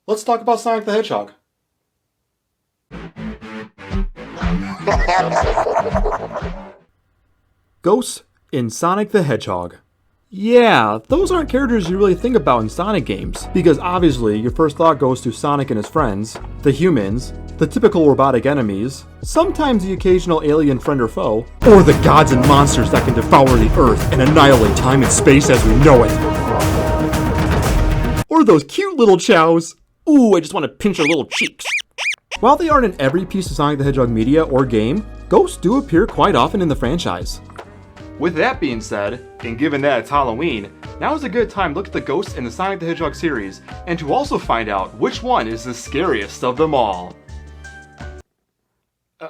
Let's talk about Sonic the Hedgehog. Ghosts in Sonic the Hedgehog. Yeah, those aren't characters you really think about in Sonic games, because obviously your first thought goes to Sonic and his friends, the humans, the typical robotic enemies, sometimes the occasional alien friend or foe, or the gods and monsters that can devour the Earth and annihilate time and space as we know it. Or those cute little chows. Ooh, I just want to pinch their little cheeks. While they aren't in every piece of Sonic the Hedgehog media or game, ghosts do appear quite often in the franchise. With that being said, and given that it's Halloween, now is a good time to look at the ghosts in the Sonic the Hedgehog series, and to also find out which one is the scariest of them all.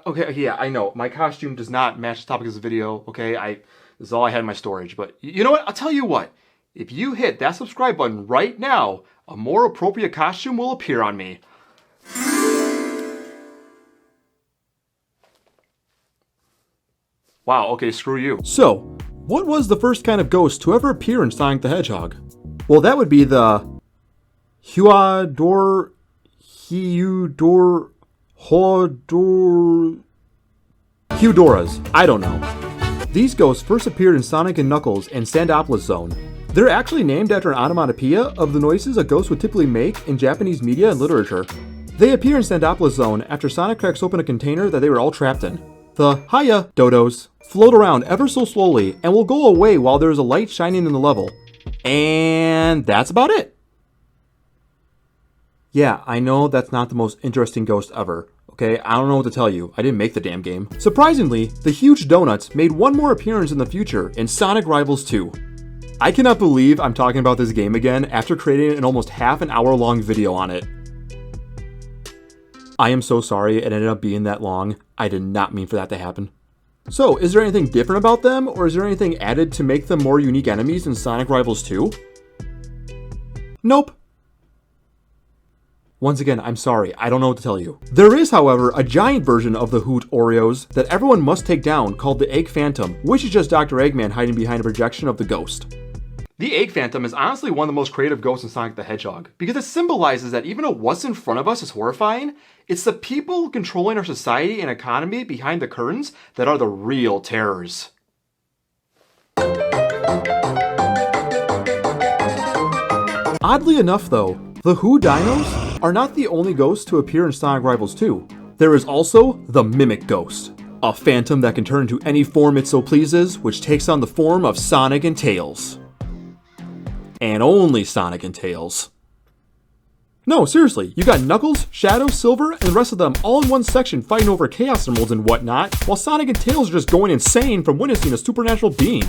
Okay, yeah, I know, my costume does not match the topic of this video, okay? This is all I had in my storage, but you know what? I'll tell you what. If you hit that subscribe button right now, a more appropriate costume will appear on me. Wow, okay, screw you. So, what was the first kind of ghost to ever appear in Sonic the Hedgehog? Well, that would be the Hyudoros. I don't know. These ghosts first appeared in Sonic and Knuckles and Sandopolis Zone. They're actually named after an onomatopoeia of the noises a ghost would typically make in Japanese media and literature. They appear in Sandopolis Zone after Sonic cracks open a container that they were all trapped in. The Hiya Dodos float around ever so slowly and will go away while there is a light shining in the level. And that's about it. Yeah, I know that's not the most interesting ghost ever. Okay, I don't know what to tell you. I didn't make the damn game. Surprisingly, the huge donuts made one more appearance in the future in Sonic Rivals 2. I cannot believe I'm talking about this game again after creating an almost half an hour long video on it. I am so sorry it ended up being that long. I did not mean for that to happen. So, is there anything different about them, or is there anything added to make them more unique enemies in Sonic Rivals 2? Nope. Once again, I'm sorry, I don't know what to tell you. There is, however, a giant version of the Hoot Oreos that everyone must take down called the Egg Phantom, which is just Dr. Eggman hiding behind a projection of the ghost. The Egg Phantom is honestly one of the most creative ghosts in Sonic the Hedgehog, because it symbolizes that even though what's in front of us is horrifying, it's the people controlling our society and economy behind the curtains that are the real terrors. Oddly enough though, the Who Dinos are not the only ghosts to appear in Sonic Rivals 2. There is also the Mimic Ghost, a phantom that can turn into any form it so pleases, which takes on the form of Sonic and Tails. And only Sonic and Tails. No, seriously, you got Knuckles, Shadow, Silver, and the rest of them all in one section fighting over Chaos Emeralds and whatnot, while Sonic and Tails are just going insane from witnessing a supernatural being.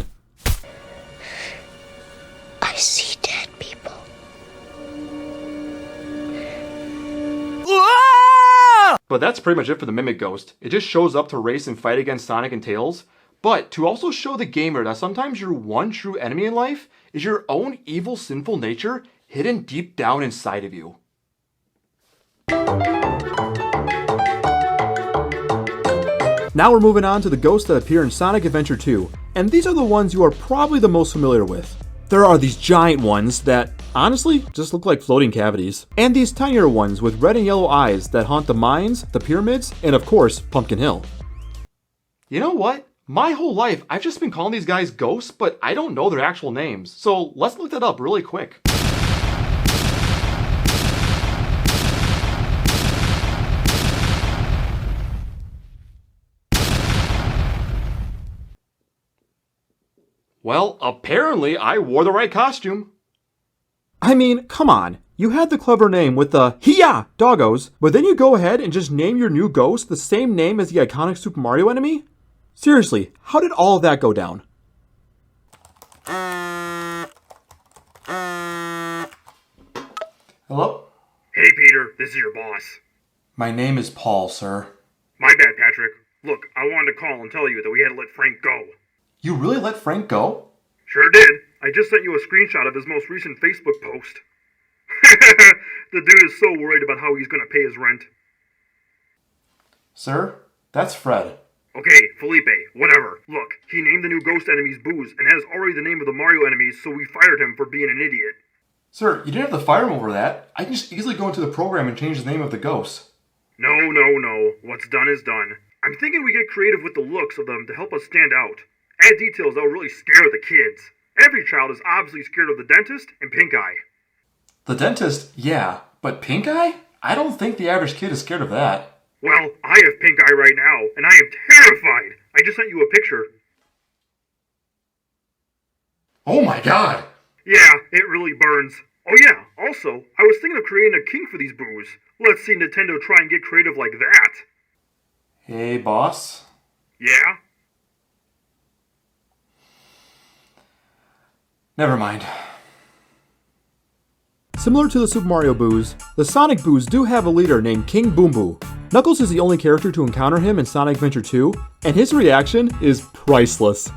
I see dead people. But that's pretty much it for the Mimic Ghost. It just shows up to race and fight against Sonic and Tails, but to also show the gamer that sometimes your one true enemy in life is your own evil, sinful nature hidden deep down inside of you. Now we're moving on to the ghosts that appear in Sonic Adventure 2, and these are the ones you are probably the most familiar with. There are these giant ones that, honestly, just look like floating cavities, and these tinier ones with red and yellow eyes that haunt the mines, the pyramids, and of course, Pumpkin Hill. You know what? My whole life, I've just been calling these guys ghosts, but I don't know their actual names, so let's look that up really quick. Well, apparently I wore the right costume. I mean, come on. You had the clever name with the Hiya Doggos, but then you go ahead and just name your new ghost the same name as the iconic Super Mario enemy? Seriously, how did all of that go down? Hello? Hey Peter, this is your boss. My name is Paul, sir. My bad, Patrick. Look, I wanted to call and tell you that we had to let Frank go. You really let Frank go? Sure did. I just sent you a screenshot of his most recent Facebook post. The dude is so worried about how he's going to pay his rent. Sir, that's Fred. Okay, Felipe, whatever. Look, he named the new ghost enemies Boos, and that is already the name of the Mario enemies, so we fired him for being an idiot. Sir, you didn't have to fire him over that. I can just easily go into the program and change the name of the ghosts. No. What's done is done. I'm thinking we get creative with the looks of them to help us stand out. Add details that will really scare the kids. Every child is obviously scared of the dentist and Pink Eye. The dentist, yeah. But Pink Eye? I don't think the average kid is scared of that. Well, I have Pink Eye right now, and I am terrified. I just sent you a picture. Oh my god! Yeah, it really burns. Oh yeah, also, I was thinking of creating a king for these Boos. Let's see Nintendo try and get creative like that. Hey, boss? Yeah? Never mind. Similar to the Super Mario Boos, the Sonic Boos do have a leader named King BoOoOoO-m. Knuckles is the only character to encounter him in Sonic Adventure 2, and his reaction is priceless.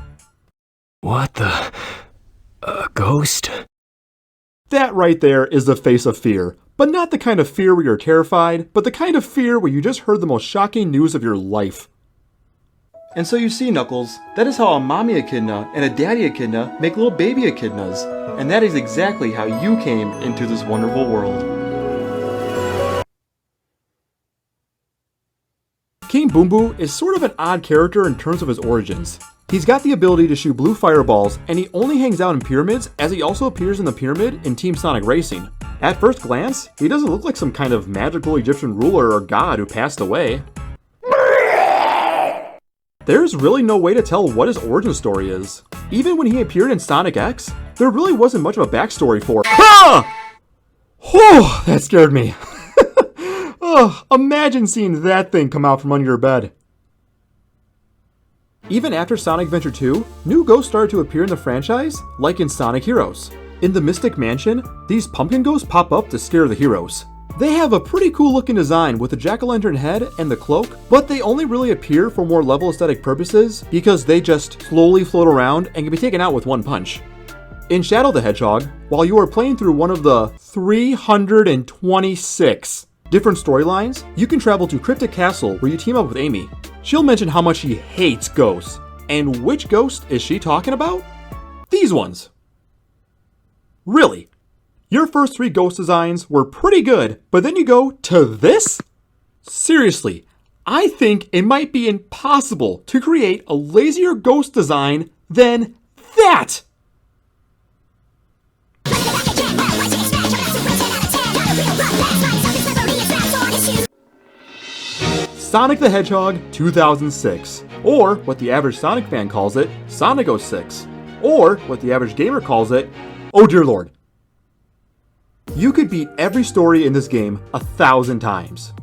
What the... ghost? That right there is the face of fear. But not the kind of fear where you're terrified, but the kind of fear where you just heard the most shocking news of your life. And so you see, Knuckles, that is how a mommy echidna and a daddy echidna make little baby echidnas. And that is exactly how you came into this wonderful world. King BoOoOoM is sort of an odd character in terms of his origins. He's got the ability to shoot blue fireballs, and he only hangs out in pyramids, as he also appears in the pyramid in Team Sonic Racing. At first glance, he doesn't look like some kind of magical Egyptian ruler or god who passed away. There's really no way to tell what his origin story is. Even when he appeared in Sonic X, there really wasn't much of a backstory for— Ah! Whew, that scared me. Oh, imagine seeing that thing come out from under your bed. Even after Sonic Adventure 2, new ghosts started to appear in the franchise, like in Sonic Heroes. In the Mystic Mansion, these pumpkin ghosts pop up to scare the heroes. They have a pretty cool looking design with the jack-o'-lantern head and the cloak, but they only really appear for more level aesthetic purposes because they just slowly float around and can be taken out with one punch. In Shadow the Hedgehog, while you are playing through one of the 326 different storylines, you can travel to Cryptic Castle where you team up with Amy. She'll mention how much she hates ghosts. And which ghost is she talking about? These ones. Really? Your first 3 ghost designs were pretty good, but then you go to this? Seriously, I think it might be impossible to create a lazier ghost design than that! Sonic the Hedgehog 2006, or what the average Sonic fan calls it, Sonic 06, or what the average gamer calls it, oh dear lord. You could beat every story in this game 1,000 times.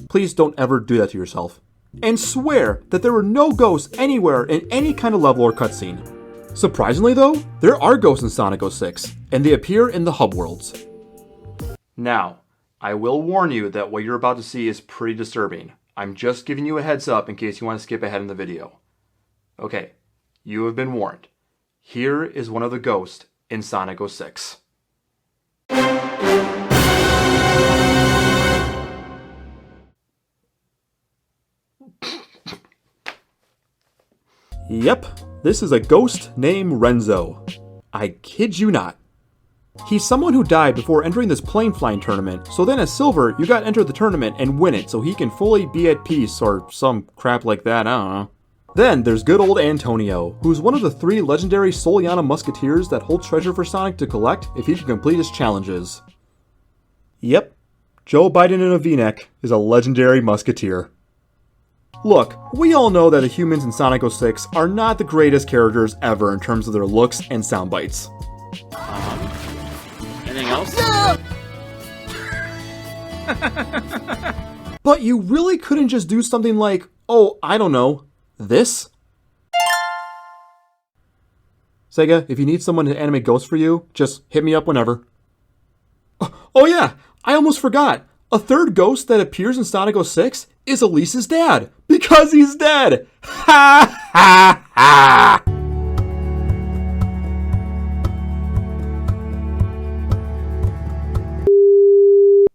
Please don't ever do that to yourself. And swear that there were no ghosts anywhere in any kind of level or cutscene. Surprisingly though, there are ghosts in Sonic 06, and they appear in the hub worlds. Now, I will warn you that what you're about to see is pretty disturbing. I'm just giving you a heads up in case you want to skip ahead in the video. Okay, you have been warned. Here is one of the ghosts in Sonic 06. Yep, this is a ghost named Renzo. I kid you not. He's someone who died before entering this plane flying tournament, so then as Silver, you got to enter the tournament and win it so he can fully be at peace or some crap like that, I don't know. Then there's good old Antonio, who's one of the 3 legendary Soliana Musketeers that hold treasure for Sonic to collect if he can complete his challenges. Yep, Joe Biden in a V-neck is a legendary Musketeer. Look, we all know that the humans in Sonic 06 are not the greatest characters ever in terms of their looks and sound bites. Anything else? But you really couldn't just do something like, oh, I don't know, this? Sega, if you need someone to animate ghosts for you, just hit me up whenever. Oh yeah, I almost forgot. A third ghost that appears in Sonic 06 is Elise's dad, because he's dead! Ha ha ha!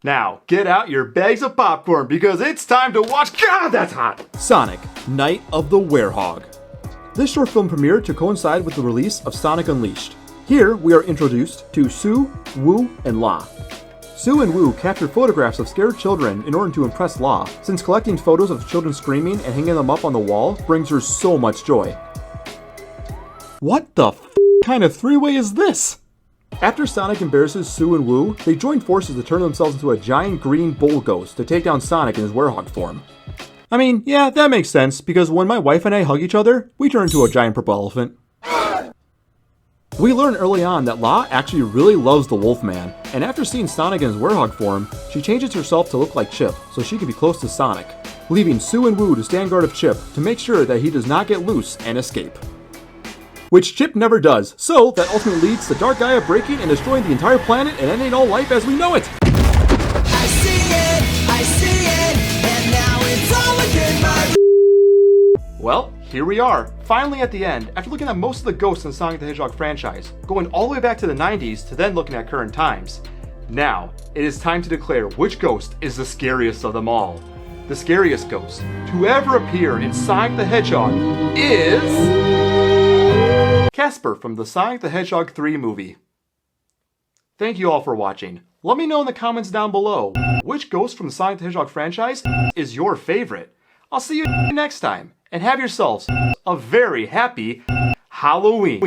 Now, get out your bags of popcorn because it's time to watch. God, that's hot! Sonic, Night of the Werehog. This short film premiered to coincide with the release of Sonic Unleashed. Here, we are introduced to Sue, Wu, and La. Sue and Wu capture photographs of scared children in order to impress La, since collecting photos of children screaming and hanging them up on the wall brings her so much joy. What the kind of three-way is this? After Sonic embarrasses Sue and Wu, they join forces to turn themselves into a giant green bull ghost to take down Sonic in his Werehog form. I mean, yeah, that makes sense, because when my wife and I hug each other, we turn into a giant purple elephant. We learn early on that La actually really loves the Wolfman, and after seeing Sonic in his Werehog form, she changes herself to look like Chip so she can be close to Sonic, leaving Sue and Wu to stand guard of Chip to make sure that he does not get loose and escape. Which Chip never does, so that ultimately leads to Dark Gaia breaking and destroying the entire planet and ending all life as we know it. I see it, and now it's all within my... Well, here we are, finally at the end, after looking at most of the ghosts in the Sonic the Hedgehog franchise, going all the way back to the 90s to then looking at current times. Now, it is time to declare which ghost is the scariest of them all. The scariest ghost to ever appear in Sonic the Hedgehog is... Casper from the Sonic the Hedgehog 3 movie. Thank you all for watching. Let me know in the comments down below, which ghost from the Sonic the Hedgehog franchise is your favorite? I'll see you next time, and have yourselves a very happy Halloween.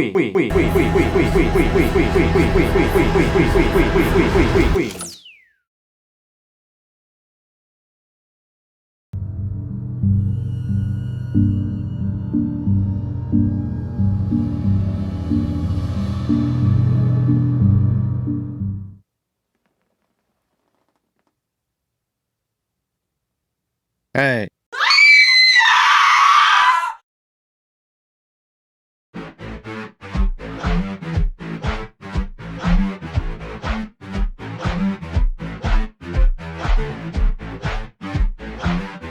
Hey.